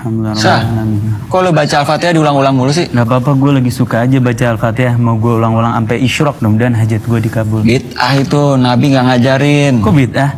Kok lo baca Al-Fatihah diulang-ulang mulu sih? Gak apa-apa, gue lagi suka aja baca Al-Fatihah. Mau gue ulang-ulang sampai isyrok, mudah-mudahan hajat gue dikabul. Bid'ah itu, Nabi nggak ngajarin. Kok bid'ah?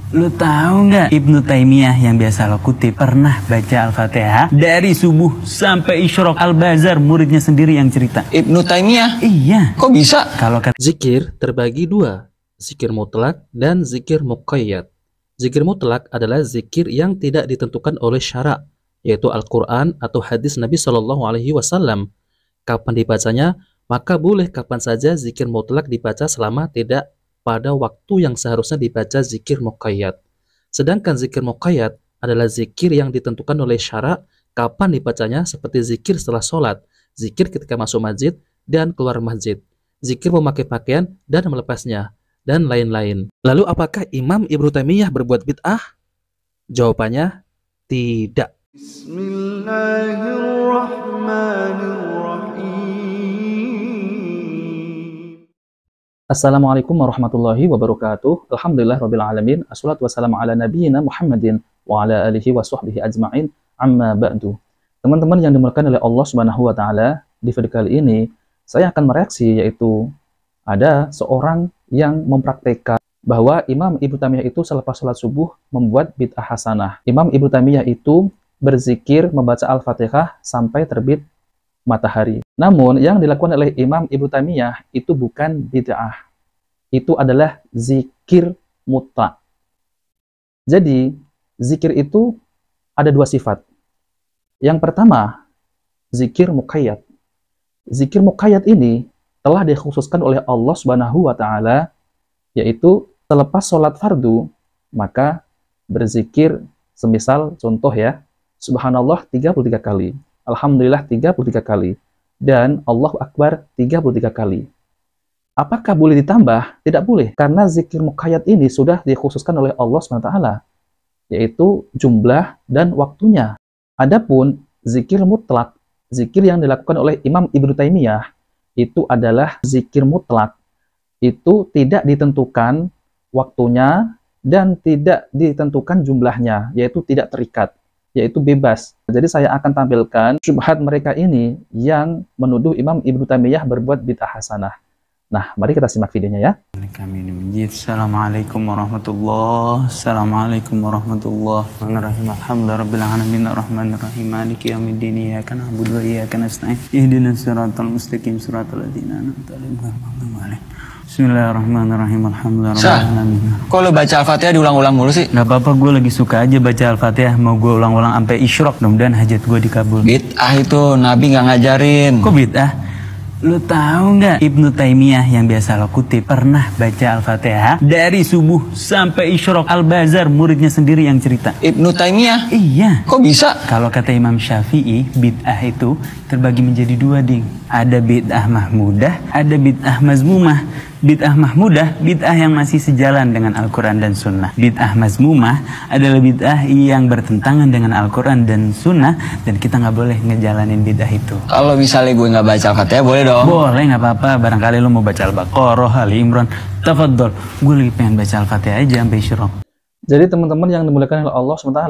Lu tahu nggak Ibnu Taimiyah yang biasa lo kutip pernah baca Al-Fatihah dari subuh sampai isyrok? Al-Bazar muridnya sendiri yang cerita. Ibnu Taimiyah? Iya. Kok bisa? Kalau kata Zikir terbagi dua, zikir mutlak dan zikir muqayyad. Zikir mutlak adalah zikir yang tidak ditentukan oleh syarak, yaitu Al-Quran atau hadis Nabi Shallallahu Alaihi Wasallam. Kapan dibacanya? Maka boleh kapan saja zikir mutlak dibaca selama tidak pada waktu yang seharusnya dibaca zikir muqayyad. Sedangkan zikir muqayyad adalah zikir yang ditentukan oleh syarak, kapan dibacanya, seperti zikir setelah sholat, zikir ketika masuk masjid dan keluar masjid, zikir memakai pakaian dan melepasnya, dan lain-lain. Lalu apakah Imam Ibnu Taimiyah berbuat bid'ah? Jawabannya tidak. Assalamualaikum warahmatullahi wabarakatuh. Alhamdulillah rabbil alamin. Assalatu wassalamu ala nabiyyina Muhammadin wa ala alihi wa sahbihi ajma'in. Amma ba'du. Teman-teman yang dimuliakan oleh Allah Subhanahu wa taala, di video kali ini saya akan mereaksi, yaitu ada seorang yang mempraktekkan bahwa Imam Ibnu Taimiyah itu selepas sholat subuh membuat bid'ah hasanah. Imam Ibnu Taimiyah itu berzikir membaca Al-Fatihah sampai terbit matahari. Namun yang dilakukan oleh Imam Ibnu Taimiyah itu bukan bid'ah. Itu adalah zikir mutlak. Jadi, zikir itu ada dua sifat. Yang pertama, zikir muqayyad. Zikir muqayyad ini telah dikhususkan oleh Allah Subhanahu wa taala, yaitu selepas sholat fardu, maka berzikir semisal contoh ya, Subhanallah 33 kali, Alhamdulillah 33 kali, dan Allahu Akbar 33 kali. Apakah boleh ditambah? Tidak boleh, karena zikir muqayyad ini sudah dikhususkan oleh Allah SWT, yaitu jumlah dan waktunya. Adapun zikir mutlak, zikir yang dilakukan oleh Imam Ibnu Taimiyah, itu adalah zikir mutlak. Itu tidak ditentukan waktunya dan tidak ditentukan jumlahnya, yaitu tidak terikat, yaitu bebas. Jadi saya akan tampilkan syubhat mereka ini yang menuduh Imam Ibnu Taimiyah berbuat bid'ah hasanah. Nah, mari kita simak videonya ya. Assalamualaikum warahmatullahi wabarakatuh. Assalamualaikum warahmatullahi wabarakatuh. Alhamdulillahirabbil alamin arrahmanirrahim maliki yaumiddin iyyaka na'budu wa iyyaka nasta'in ihdinas siratal mustaqim siratal ladzina an'amta 'alaihim. Bismillahirrahmanirrahim. Alhamdulillah. Kok lo baca Al-Fatihah diulang-ulang mulu sih? Gak apa-apa, gue lagi suka aja baca Al-Fatihah. Mau gue ulang-ulang sampai isyrok, mudah-mudahan hajat gue dikabul. Bid'ah itu, Nabi nggak ngajarin. Kok bid'ah? Lu tahu nggak Ibnu Taimiyah yang biasa lo kutip pernah baca Al-Fatihah dari subuh sampai isyrok? Al-Bazar muridnya sendiri yang cerita. Ibnu Taimiyah? Iya. Kok bisa? Kalau kata Imam Syafi'i, bid'ah itu terbagi menjadi dua, ding. Ada bid'ah mahmudah, ada bid'ah mazmumah. Bid'ah mahmudah, bid'ah yang masih sejalan dengan Al-Quran dan Sunnah. Bid'ah mazmumah adalah bid'ah yang bertentangan dengan Al-Quran dan Sunnah, dan kita nggak boleh ngejalanin bid'ah itu. Kalau misalnya gue nggak baca Al-Fatihah, boleh dong? Boleh, nggak apa-apa. Barangkali lo mau baca Al-Baqarah, Ali Imran, tafadhol. Gue lagi pengen baca Al-Fatihah aja sampai isyrok. Jadi teman-teman yang dimuliakan oleh Allah SWT,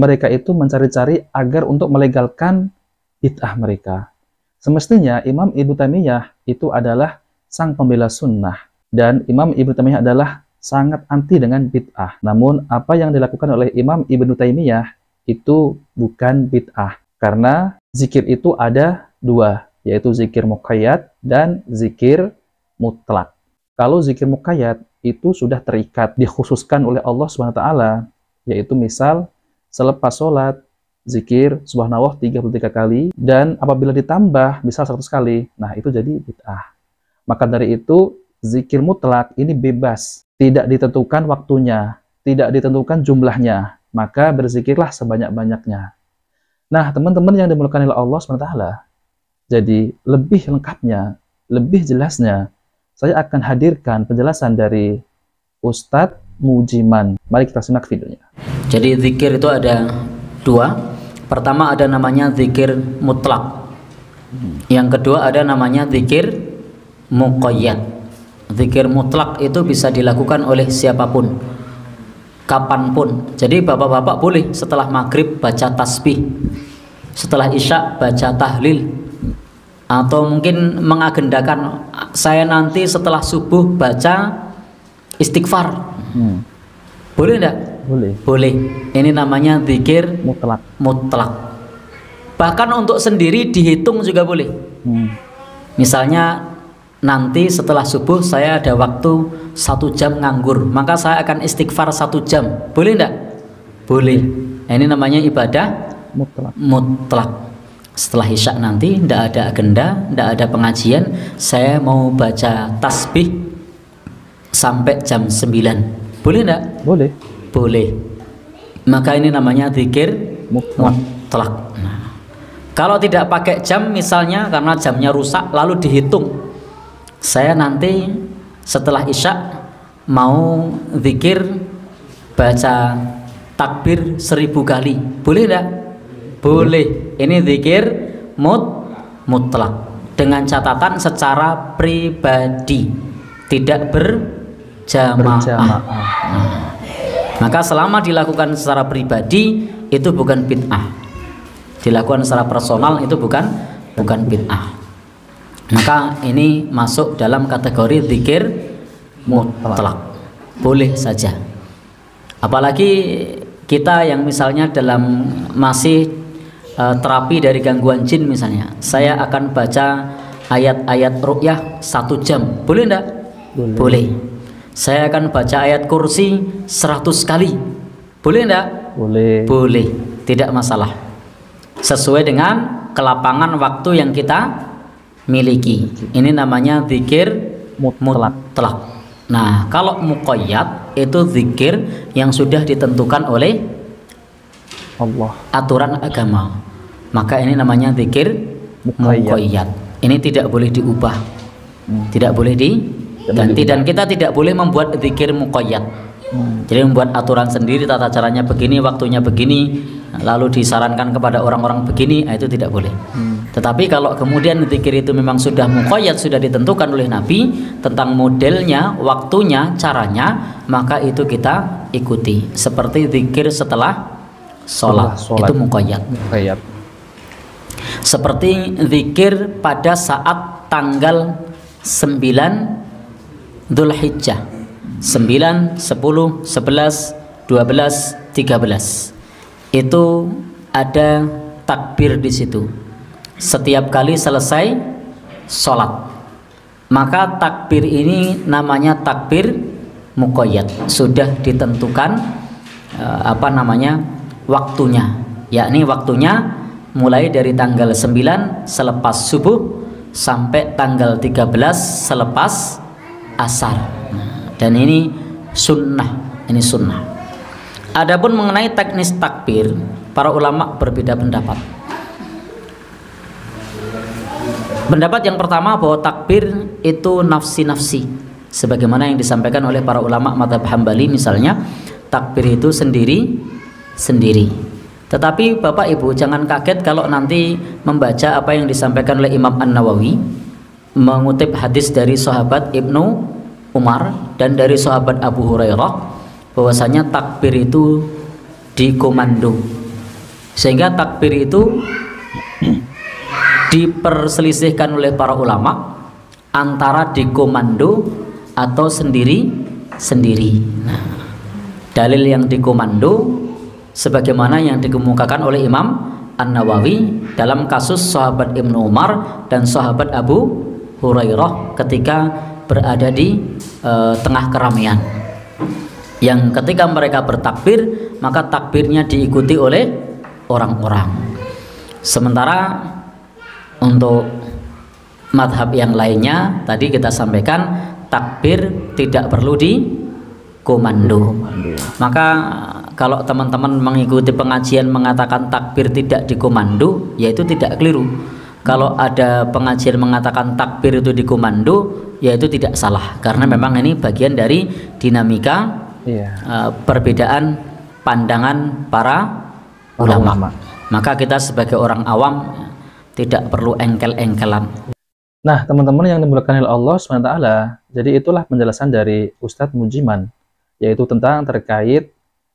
mereka itu mencari-cari agar untuk melegalkan bid'ah mereka. Semestinya Imam Ibnu Taimiyah itu adalah sang pembela sunnah, dan Imam Ibnu Taimiyah adalah sangat anti dengan bid'ah. Namun apa yang dilakukan oleh Imam Ibnu Taimiyah itu bukan bid'ah, karena zikir itu ada dua, yaitu zikir muqayyad dan zikir mutlak. Kalau zikir muqayyad itu sudah terikat, dikhususkan oleh Allah SWT, yaitu misal selepas sholat zikir subhanallah 33 kali, dan apabila ditambah misal 100 kali, nah itu jadi bid'ah. Maka dari itu, zikir mutlak ini bebas, tidak ditentukan waktunya, tidak ditentukan jumlahnya, maka berzikirlah sebanyak-banyaknya. Nah, teman-teman yang dimuliakan oleh Allah SWT, jadi lebih lengkapnya, lebih jelasnya, saya akan hadirkan penjelasan dari Ustadz Mujiman. Mari kita simak videonya. Jadi zikir itu ada dua. Pertama ada namanya zikir mutlak. Yang kedua ada namanya zikir muqayyad. Zikir mutlak itu bisa dilakukan oleh siapapun. kapanpun. Jadi bapak-bapak boleh setelah maghrib baca tasbih, setelah isya baca tahlil, atau mungkin mengagendakan saya nanti setelah subuh baca istighfar. Boleh enggak? Boleh. Boleh. Ini namanya zikir Mutlak. mutlak. Bahkan untuk sendiri dihitung juga boleh. Misalnya nanti setelah subuh saya ada waktu 1 jam nganggur, maka saya akan istighfar 1 jam. Boleh enggak? Boleh. Ini namanya ibadah Mutlak. mutlak. Setelah isya nanti tidak ada agenda, tidak ada pengajian, saya mau baca tasbih sampai jam 9. Boleh enggak? Boleh. Boleh. Maka ini namanya zikir Mutlak. mutlak. Nah, kalau tidak pakai jam misalnya karena jamnya rusak, lalu dihitung, saya nanti setelah isya mau zikir baca takbir 1000 kali. Boleh enggak? Boleh. Ini zikir mutlak dengan catatan secara pribadi, tidak berjamaah. Maka selama dilakukan secara pribadi itu bukan bid'ah. Dilakukan secara personal itu bukan bid'ah. Maka ini masuk dalam kategori zikir mutlak. Boleh saja. Apalagi kita yang misalnya dalam masih terapi dari gangguan jin misalnya, saya akan baca ayat-ayat ruqyah 1 jam. Boleh enggak? Boleh. Saya akan baca ayat kursi 100 kali. Boleh enggak? Boleh. Boleh. Tidak masalah. Sesuai dengan kelapangan waktu yang kita miliki. Ini namanya zikir mutlak. Nah, kalau muqayyad itu zikir yang sudah ditentukan oleh Allah. aturan agama. Maka ini namanya zikir muqayyad. Ini tidak boleh diubah. Tidak boleh dan kita tidak boleh membuat zikir muqayyad. Jadi membuat aturan sendiri, tata caranya begini, waktunya begini, lalu disarankan kepada orang-orang begini, itu tidak boleh. Tetapi kalau kemudian zikir itu memang sudah muqayyad, sudah ditentukan oleh Nabi tentang modelnya, waktunya, caranya, maka itu kita ikuti. Seperti zikir setelah sholat. Itu muqayyad. Seperti zikir pada saat tanggal 9 Dzulhijjah, 9, 10, 11, 12, 13. Itu ada takbir di situ. Setiap kali selesai sholat, maka takbir ini namanya takbir muqayyad. Sudah ditentukan waktunya, yakni waktunya mulai dari tanggal 9 selepas subuh sampai tanggal 13 selepas asar. Dan ini sunnah. Adapun mengenai teknis takbir, para ulama berbeda pendapat. Pendapat yang pertama bahwa takbir itu nafsi-nafsi, sebagaimana yang disampaikan oleh para ulama mazhab Hambali misalnya, takbir itu sendiri. Tetapi Bapak Ibu jangan kaget kalau nanti membaca apa yang disampaikan oleh Imam An-Nawawi, mengutip hadis dari sahabat Ibnu Umar dan dari sahabat Abu Hurairah, bahwasanya takbir itu dikomando. Sehingga takbir itu diperselisihkan oleh para ulama antara dikomando atau sendiri. Nah, dalil yang dikomando sebagaimana yang dikemukakan oleh Imam An-Nawawi dalam kasus sahabat Ibnu Umar dan sahabat Abu Hurairah ketika berada di tengah keramaian, yang ketika mereka bertakbir maka takbirnya diikuti oleh orang-orang. Sementara untuk madhab yang lainnya tadi kita sampaikan takbir tidak perlu dikomando. Maka kalau teman-teman mengikuti pengajian mengatakan takbir tidak dikomando, yaitu tidak keliru. Kalau ada pengajian mengatakan takbir itu dikomando, yaitu tidak salah, karena memang ini bagian dari dinamika perbedaan pandangan para ulama. Maka kita sebagai orang awam tidak perlu engkel-engkelan. Nah, teman-teman yang dimuliakan oleh Allah SWT, jadi itulah penjelasan dari Ustadz Mujiman, yaitu tentang terkait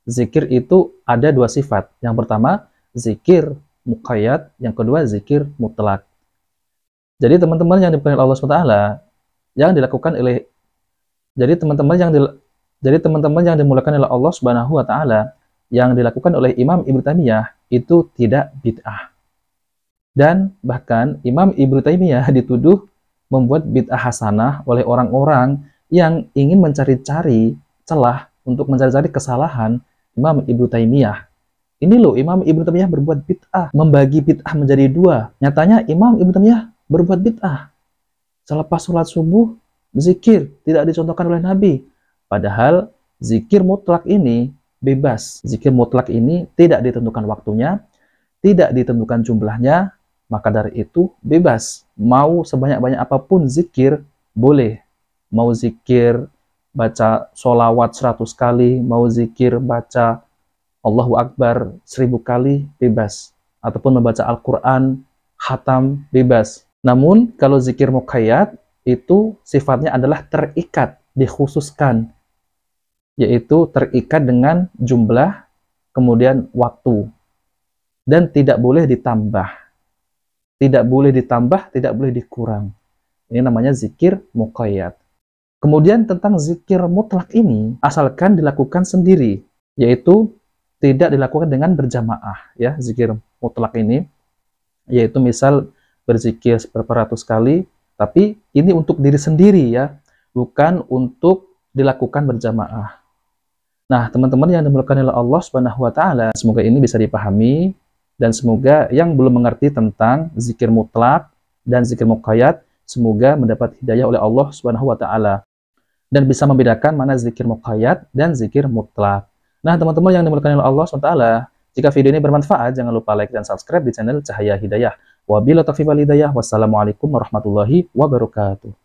zikir itu ada dua sifat. Yang pertama, zikir muqayyad, yang kedua zikir mutlak. Jadi teman-teman yang dipanggil Allah SWT, yang dilakukan oleh jadi teman-teman yang dimulakan oleh Allah Subhanahu wa taala, yang dilakukan oleh Imam Ibnu Taimiyah itu tidak bid'ah. Dan bahkan Imam Ibnu Taimiyah dituduh membuat bid'ah hasanah oleh orang-orang yang ingin mencari-cari celah untuk mencari-cari kesalahan Imam Ibnu Taimiyah. Ini loh, Imam Ibnu Taimiyah berbuat bid'ah, membagi bid'ah menjadi dua. Nyatanya Imam Ibnu Taimiyah berbuat bid'ah. Selepas sholat subuh, zikir tidak dicontohkan oleh Nabi. Padahal zikir mutlak ini bebas. Zikir mutlak ini tidak ditentukan waktunya, tidak ditentukan jumlahnya, maka dari itu bebas. Mau sebanyak-banyak apapun zikir, boleh. Mau zikir baca sholawat 100 kali, mau zikir baca Allahu Akbar 1000 kali, bebas. Ataupun membaca Al-Quran, khatam, bebas. Namun kalau zikir muqayyad, itu sifatnya adalah terikat, dikhususkan. Yaitu terikat dengan jumlah, kemudian waktu. Dan tidak boleh ditambah. Tidak boleh ditambah, tidak boleh dikurang. Ini namanya zikir muqayyad. Kemudian tentang zikir mutlak ini, asalkan dilakukan sendiri, yaitu tidak dilakukan dengan berjamaah. Ya, zikir mutlak ini, yaitu misal berzikir beratus kali, tapi ini untuk diri sendiri ya, bukan untuk dilakukan berjamaah. Nah, teman-teman yang dimuliakan oleh Allah Subhanahu wa taala, semoga ini bisa dipahami. Dan semoga yang belum mengerti tentang zikir mutlak dan zikir muqayyad, semoga mendapat hidayah oleh Allah Subhanahu wa taala dan bisa membedakan mana zikir muqayyad dan zikir mutlak. Nah, teman-teman yang dimuliakan oleh Allah SWT, jika video ini bermanfaat, jangan lupa like dan subscribe di channel Cahaya Hidayah. Wabillahi taufiq wal hidayah. Wassalamualaikum warahmatullahi wabarakatuh.